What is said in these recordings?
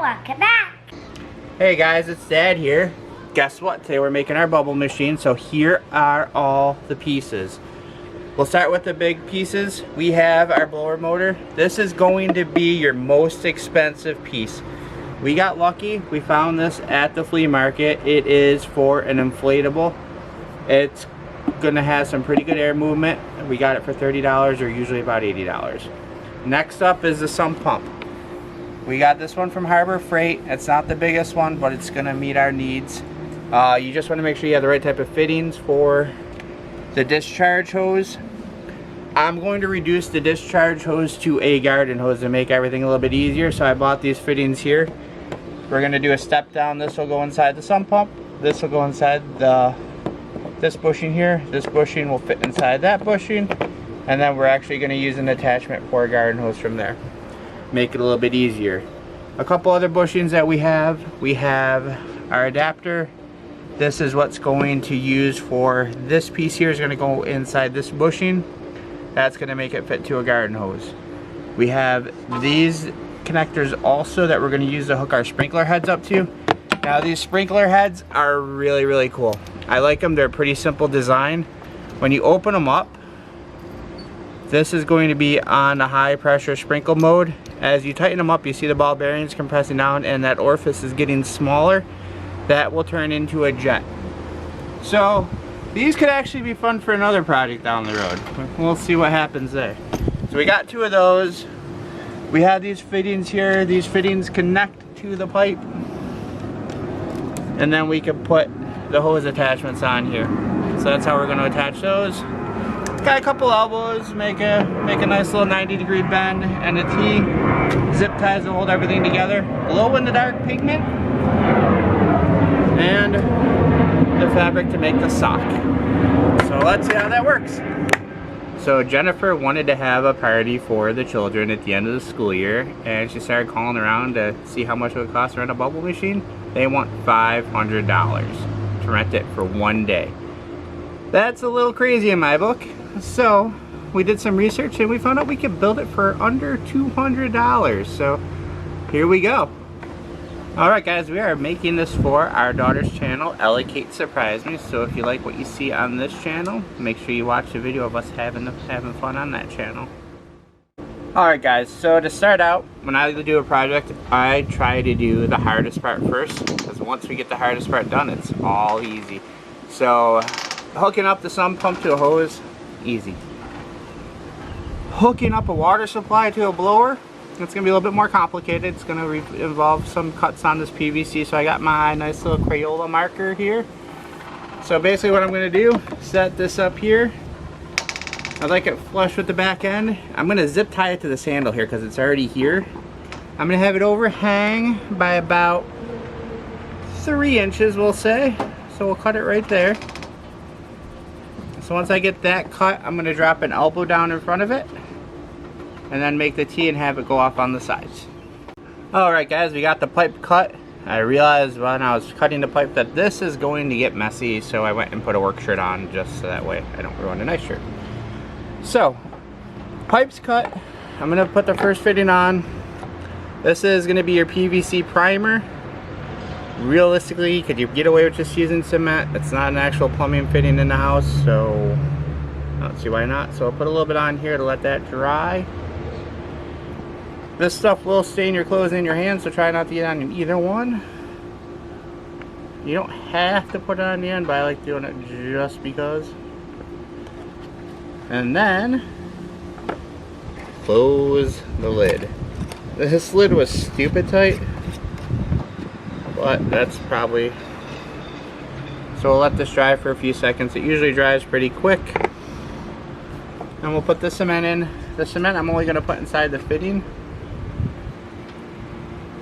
welcome back. Hey guys, it's Dad here. Guess what? Today we're making our bubble machine, so here are all the pieces. We'll start with the big pieces. We have our blower motor. This is going to be your most expensive piece. We got lucky. We found this at the flea market. It is for an inflatable. It's gonna have some pretty good air movement. We got it for $30 or usually about $80. Next up is the sump pump. We got this one from Harbor Freight. It's not the biggest one, but it's gonna meet our needs. You just want to make sure you have the right type of fittings for the discharge hose. I'm going to reduce the discharge hose to a garden hose to make everything a little bit easier, so I bought these fittings here. We're going to do a step down. This will go inside the sump pump. This will go inside this bushing here. This bushing will fit inside that bushing, and then we're actually going to use an attachment for a garden hose from there. Make it a little bit easier. A couple other bushings that we have our adapter. This is what's going to use for this piece here is going to go inside this bushing. That's going to make it fit to a garden hose. We have these connectors also that we're going to use to hook our sprinkler heads up to. Now these sprinkler heads are really, really cool. I like them. They're a pretty simple design. When you open them up, this is going to be on the high pressure sprinkle mode. As you tighten them up, you see the ball bearings compressing down and that orifice is getting smaller. That will turn into a jet. So these could actually be fun for another project down the road. We'll see what happens there. So we got two of those. We have these fittings here. These fittings connect to the pipe, and then we can put the hose attachments on here. So that's how we're going to attach those. Got a couple elbows, make a nice little 90-degree bend, and a T. Zip ties to hold everything together. Glow in the dark pigment, and the fabric to make the sock. So let's see how that works. So Jennifer wanted to have a party for the children at the end of the school year, and she started calling around to see how much it would cost to rent a bubble machine. They want $500 to rent it for one day. That's a little crazy in my book. So we did some research and we found out we could build it for under $200. So here we go. Alright guys, we are making this for our daughter's channel, Ella Kate Surprise Me. So if you like what you see on this channel, make sure you watch the video of us having fun on that channel. Alright guys, so to start out, when I do a project, I try to do the hardest part first, because once we get the hardest part done, it's all easy. So hooking up the sump pump to a hose, easy. Hooking up a water supply to a blower, it's going to be a little bit more complicated. It's going to involve some cuts on this PVC. So I got my nice little Crayola marker here. So basically what I'm going to do, set this up here. I like it flush with the back end. I'm going to zip tie it to this handle here because it's already here. I'm going to have it overhang by about 3 inches, we'll say. So we'll cut it right there. So once I get that cut, I'm going to drop an elbow down in front of it, and then make the T and have it go off on the sides. Alright guys, we got the pipe cut. I realized when I was cutting the pipe that this is going to get messy, so I went and put a work shirt on just so that way I don't ruin a nice shirt. So, pipe's cut. I'm going to put the first fitting on. This is going to be your PVC primer. Realistically, could you get away with just using cement? It's not an actual plumbing fitting in the house, so I don't see why not. So I'll put a little bit on here to let that dry. This stuff will stain your clothes and your hands, so try not to get on either one. You don't have to put it on the end, but I like doing it just because. And then close the lid. This lid was stupid tight, but that's probably, so we'll let this dry for a few seconds. It usually dries pretty quick. And we'll put the cement in. The cement I'm only going to put inside the fitting.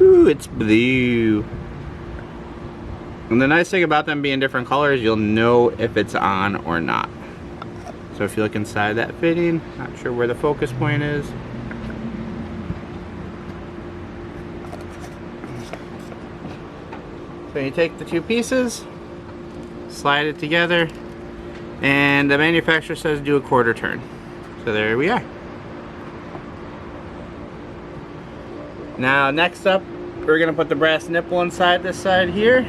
Ooh, it's blue. And the nice thing about them being different colors, you'll know if it's on or not. So if you look inside that fitting, not sure where the focus point is. So you take the two pieces, slide it together, and the manufacturer says do a quarter turn. So there we are. Now next up, we're gonna put the brass nipple inside this side here.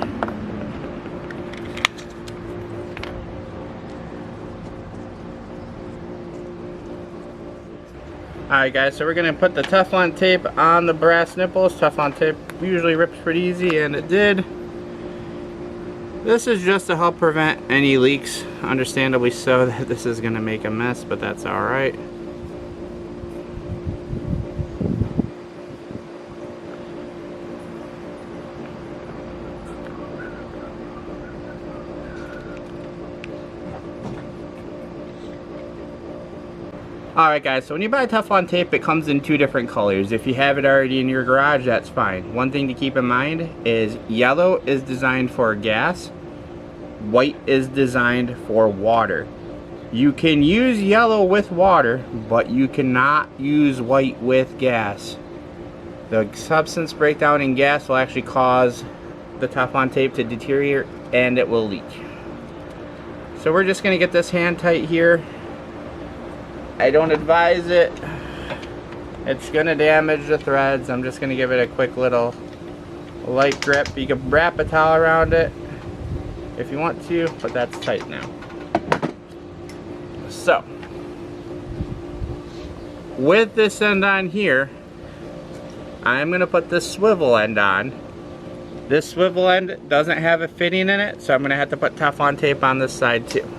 Alright guys, so we're going to put the Teflon tape on the brass nipples. Teflon tape usually rips pretty easy, and it did. This is just to help prevent any leaks. Understandably so that this is going to make a mess, but that's alright. Alright guys, so when you buy Teflon tape, it comes in two different colors. If you have it already in your garage, that's fine. One thing to keep in mind is yellow is designed for gas, white is designed for water. You can use yellow with water, but you cannot use white with gas. The substance breakdown in gas will actually cause the Teflon tape to deteriorate and it will leak. So we're just going to get this hand tight here. I don't advise it. It's gonna damage the threads. I'm just gonna give it a quick little light grip. You can wrap a towel around it if you want to, but that's tight now. So, with this end on here, I'm gonna put this swivel end on. This swivel end doesn't have a fitting in it, so I'm gonna have to put Teflon tape on this side too.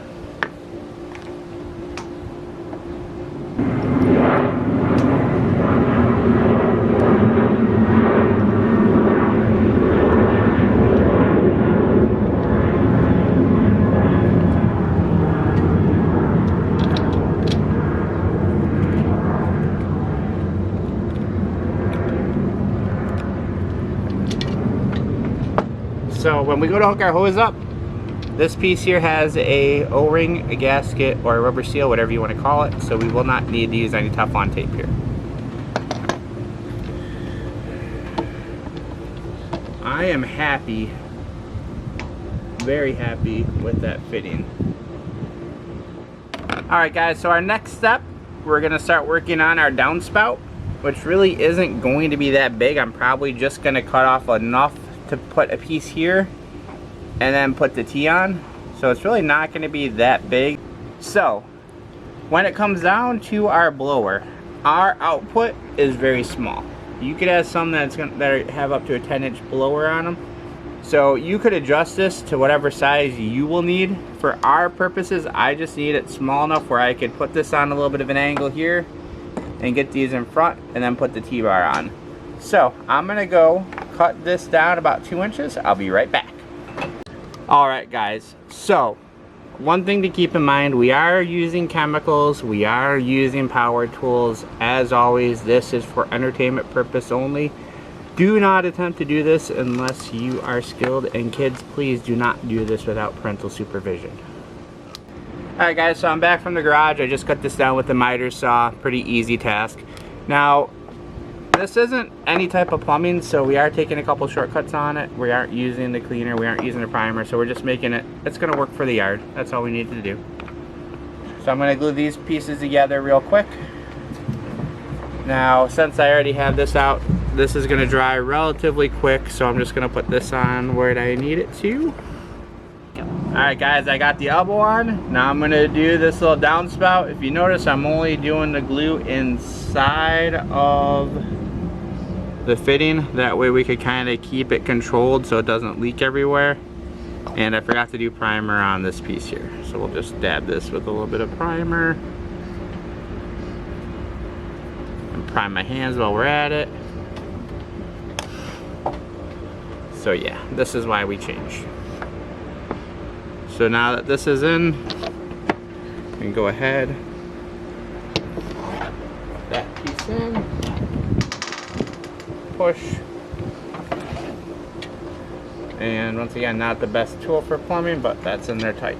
So when we go to hook our hose up, this piece here has a O-ring, a gasket, or a rubber seal, whatever you want to call it, so we will not need to use any Teflon tape here. I am happy, very happy with that fitting. Alright guys, so our next step, we're going to start working on our downspout, which really isn't going to be that big. I'm probably just going to cut off enough to put a piece here and then put the T on, so it's really not going to be that big. So when it comes down to our blower, our output is very small. You could have some that have up to a 10-inch blower on them, so you could adjust this to whatever size you will need. For our purposes, I just need it small enough where I could put this on a little bit of an angle here and get these in front and then put the T-bar on. So I'm gonna go cut this down about 2 inches. I'll be right back. Alright guys, so one thing to keep in mind, we are using chemicals, we are using power tools. As always, this is for entertainment purpose only. Do not attempt to do this unless you are skilled, and kids, please do not do this without parental supervision. Alright guys, so I'm back from the garage. I just cut this down with the miter saw. Pretty easy task. Now, this isn't any type of plumbing, so we are taking a couple shortcuts on it. We aren't using the cleaner, we aren't using the primer, so we're just making it, it's gonna work for the yard. That's all we need to do. So I'm gonna glue these pieces together real quick. Now, since I already have this out, this is gonna dry relatively quick, so I'm just gonna put this on where I need it to. Alright guys, I got the elbow on. Now I'm gonna do this little downspout. If you notice, I'm only doing the glue inside of the fitting. That way we could kind of keep it controlled so it doesn't leak everywhere. And I forgot to do primer on this piece here, so we'll just dab this with a little bit of primer and prime my hands while we're at it. So yeah, this is why we changed. So now that this is in, we can go ahead, put that piece in, push, and once again, not the best tool for plumbing, but that's in there tight.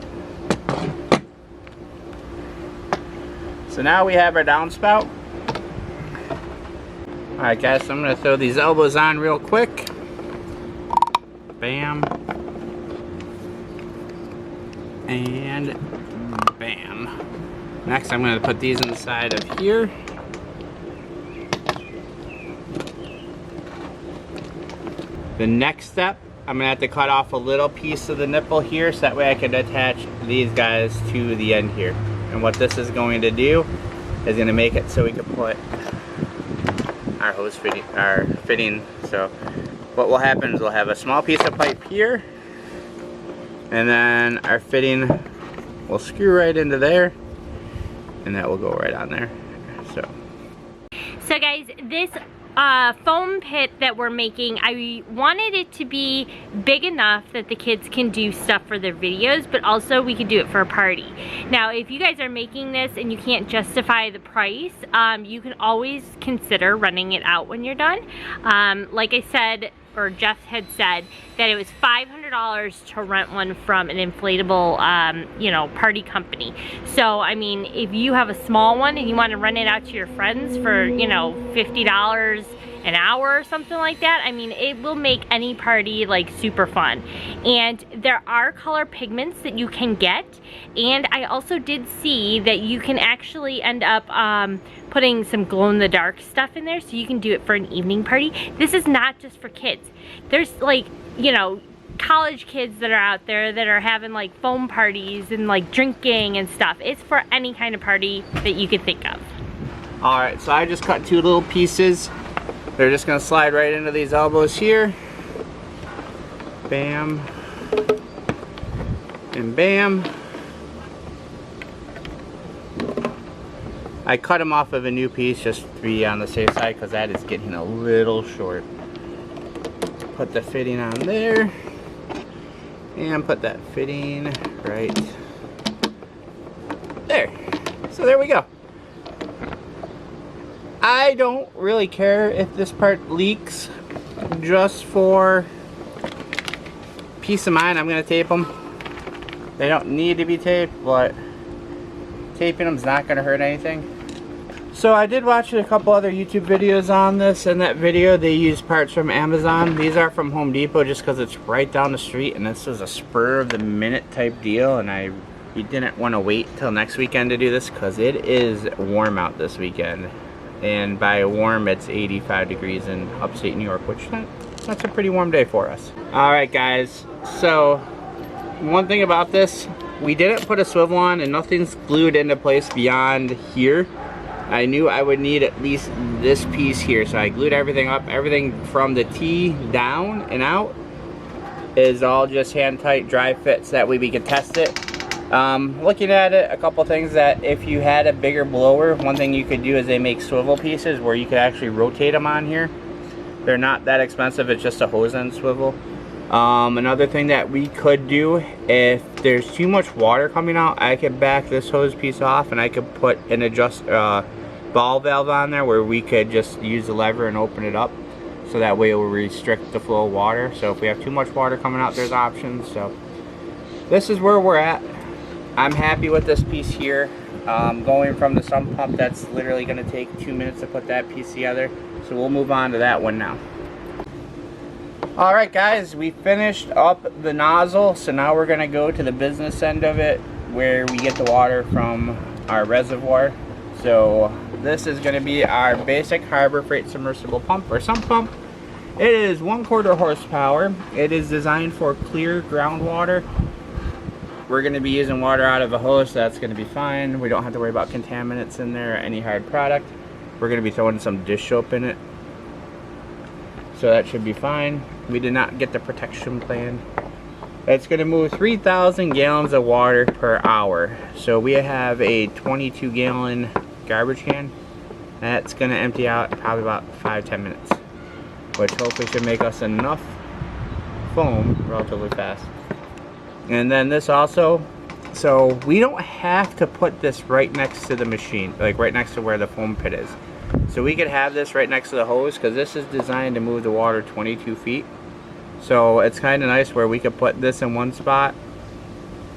So now we have our downspout. Alright guys, so I'm going to throw these elbows on real quick. Bam. And bam. Next I'm going to put these inside of here. The next step, I'm gonna have to cut off a little piece of the nipple here so that way I can attach these guys to the end here. And what this is going to do is gonna make it so we can put our hose fitting, So what will happen is we'll have a small piece of pipe here, and then our fitting will screw right into there, and that will go right on there. So guys, this foam pit that we're making, I wanted it to be big enough that the kids can do stuff for their videos, but also we could do it for a party. Now, if you guys are making this and you can't justify the price, you can always consider renting it out when you're done. Like I said, or Jeff had said, that it was $500 to rent one from an inflatable, you know, party company. So, I mean, if you have a small one and you want to rent it out to your friends for, you know, $50 an hour or something like that, I mean, it will make any party like super fun. And there are color pigments that you can get, and I also did see that you can actually end up putting some glow-in-the-dark stuff in there, so you can do it for an evening party. This is not just for kids. There's like, you know, college kids that are out there that are having like foam parties and like drinking and stuff. It's for any kind of party that you could think of. Alright, so I just cut 2 little pieces. They're just gonna slide right into these elbows here. Bam. And bam. I cut them off of a new piece just to be on the safe side because that is getting a little short. Put the fitting on there. And put that fitting right there. So there we go. I don't really care if this part leaks. Just for peace of mind, I'm going to tape them. They don't need to be taped, but taping them is not going to hurt anything. So I did watch a couple other YouTube videos on this. In that video, they used parts from Amazon. These are from Home Depot just because it's right down the street, and this is a spur of the minute type deal, and we didn't want to wait till next weekend to do this because it is warm out this weekend. And by warm, it's 85 degrees in upstate New York, which that's a pretty warm day for us. Alright guys, so one thing about this, we didn't put a swivel on and nothing's glued into place beyond here. I knew I would need at least this piece here, so I glued everything up. Everything from the T down and out is all just hand tight dry fits, that way we can test it. Looking at it, a couple things that if you had a bigger blower, one thing you could do is they make swivel pieces where you could actually rotate them on here. They're not that expensive, it's just a hose end swivel. Another thing that we could do, if there's too much water coming out, I could back this hose piece off and I could put an ball valve on there where we could just use the lever and open it up. So that way it will restrict the flow of water. So if we have too much water coming out, there's options. So this is where we're at. I'm happy with this piece here. Going from the sump pump, that's literally going to take 2 minutes to put that piece together. So we'll move on to that one now. Alright guys, we finished up the nozzle. So now we're going to go to the business end of it where we get the water from our reservoir. So this is going to be our basic Harbor Freight submersible pump or sump pump. It is 1/4 horsepower. It is designed for clear groundwater. We're going to be using water out of a hose, so that's going to be fine. We don't have to worry about contaminants in there or any hard product. We're going to be throwing some dish soap in it, so that should be fine. We did not get the protection plan. It's going to move 3,000 gallons of water per hour. So we have a 22-gallon garbage can. That's going to empty out in probably about 5-10 minutes, which hopefully should make us enough foam relatively fast. And then this also, so we don't have to put this right next to the machine, like right next to where the foam pit is. So we could have this right next to the hose because this is designed to move the water 22 feet. So it's kind of nice where we could put this in one spot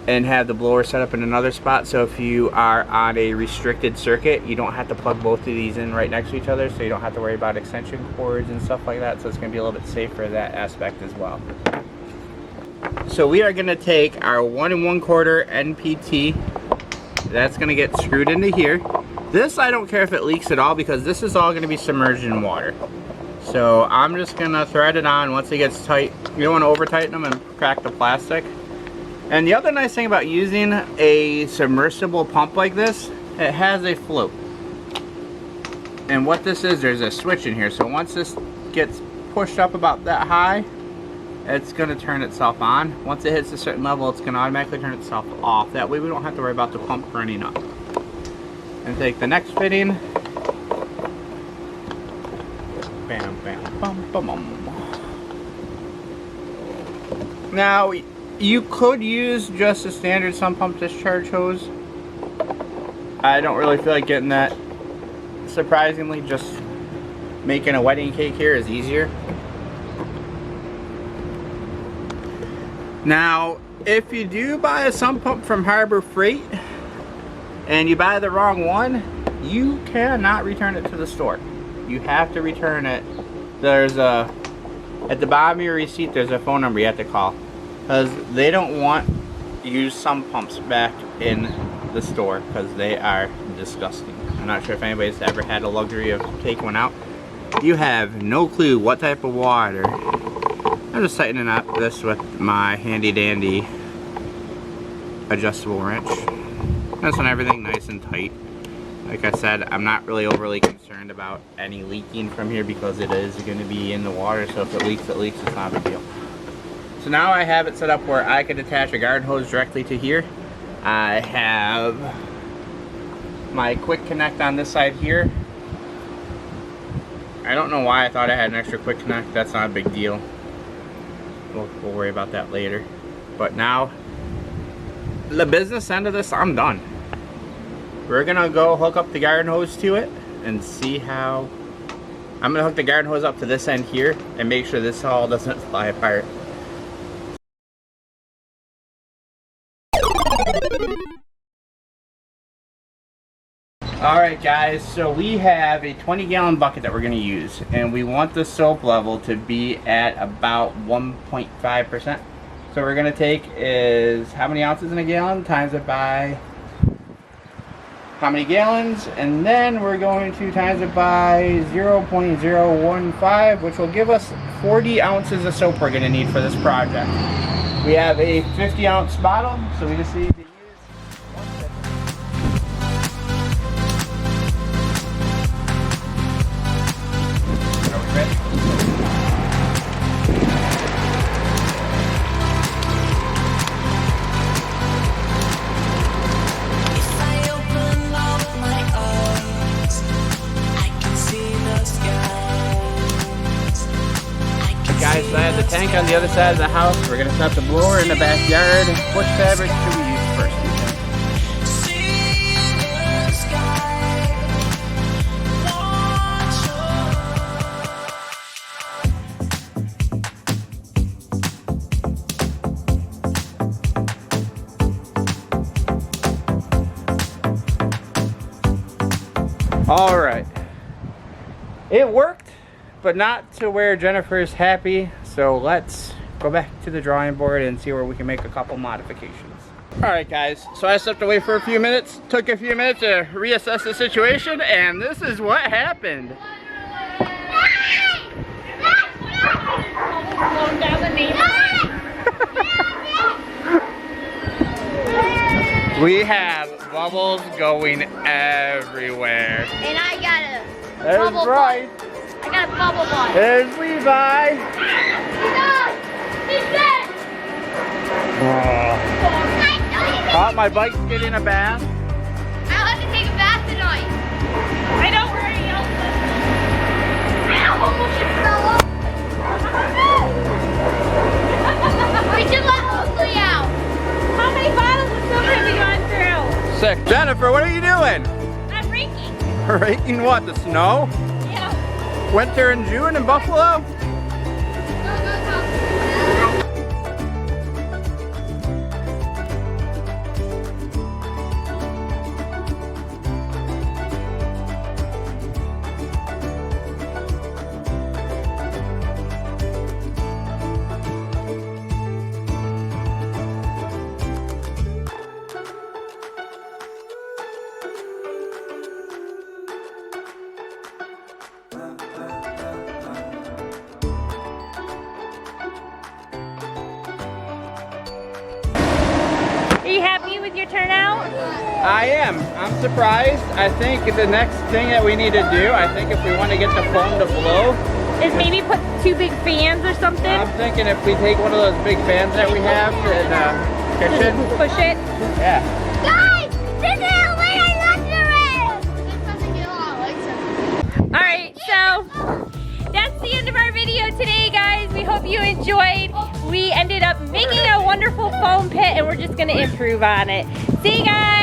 and have the blower set up in another spot. So if you are on a restricted circuit, you don't have to plug both of these in right next to each other, so you don't have to worry about extension cords and stuff like that. So it's going to be a little bit safer in that aspect as well. So we are going to take our 1 1/4 NPT. That's going to get screwed into here. This I don't care if it leaks at all because this is all going to be submerged in water. So I'm just gonna thread it on once it gets tight. You don't want to over tighten them and crack the plastic. And the other nice thing about using a submersible pump like this, it has a float. And what this is, there's a switch in here. So once this gets pushed up about that high, it's gonna turn itself on. Once it hits a certain level, it's gonna automatically turn itself off. That way we don't have to worry about the pump burning up. And take the next fitting. Bam, bam, bum, bum, bum. Now, you could use just a standard sump pump discharge hose. I don't really feel like getting that. Surprisingly, just making a wedding cake here is easier. Now, if you do buy a sump pump from Harbor Freight and you buy the wrong one, you cannot return it to the store. You have to return it. There's a, at the bottom of your receipt, there's a phone number you have to call, because they don't want used sump pumps back in the store because they are disgusting. I'm not sure if anybody's ever had a luxury of taking one out. You have no clue what type of water. I'm just tightening up this with my handy dandy adjustable wrench. That's on everything nice and tight. Like I said, I'm not really overly concerned about any leaking from here because it is going to be in the water, so if it leaks, it's not a big deal. So now I have it set up where I could attach a garden hose directly to here. I have my quick connect on this side here. I don't know why I thought I had an extra quick connect. That's not a big deal. We'll worry about that later. But now, the business end of this, I'm done. We're gonna go hook up the garden hose to it and see how. I'm gonna hook the garden hose up to this end here and make sure this all doesn't fly apart. Alright guys, so we have a 20-gallon bucket that we're going to use, and we want the soap level to be at about 1.5%. So we're going to take is how many ounces in a gallon times it by how many gallons, and then we're going to times it by 0.015, which will give us 40 ounces of soap we're going to need for this project. We have a 50-ounce bottle, so we just need to use. Guys, so I have the tank on the other side of the house. We're going to set the blower in the backyard. Which fabric should we use first? Alright. It worked, but not to where Jennifer's happy, so let's go back to the drawing board and see where we can make a couple modifications. Alright guys, so I stepped away for a few minutes, took a few minutes to reassess the situation, and this is what happened. We have bubbles going everywhere. And I got a There's Bryce. I got a bubble ball. There's Levi. He's dead. Oh, my bike's getting a bath. I'll have to take a bath tonight. I don't worry, I almost just fell off. We should let Oakley out. How many bottles of silver have you gone through? Sick. Jennifer, what are you doing? I'm raking. Raking what? The snow? Yeah. Winter in June in Buffalo? Are you happy with your turnout? I am. I'm surprised. I think the next thing that we need to do, I think if we want to get the foam to blow, Is maybe put 2 big fans or something? I'm thinking if we take one of those big fans that we have in the kitchen. Just push it. Yeah. Guys, this is the way I love the race. Alright, so that's the end of our video today, guys. We hope you enjoyed. We ended up making a wonderful foam pit and we're just gonna improve on it. See you guys!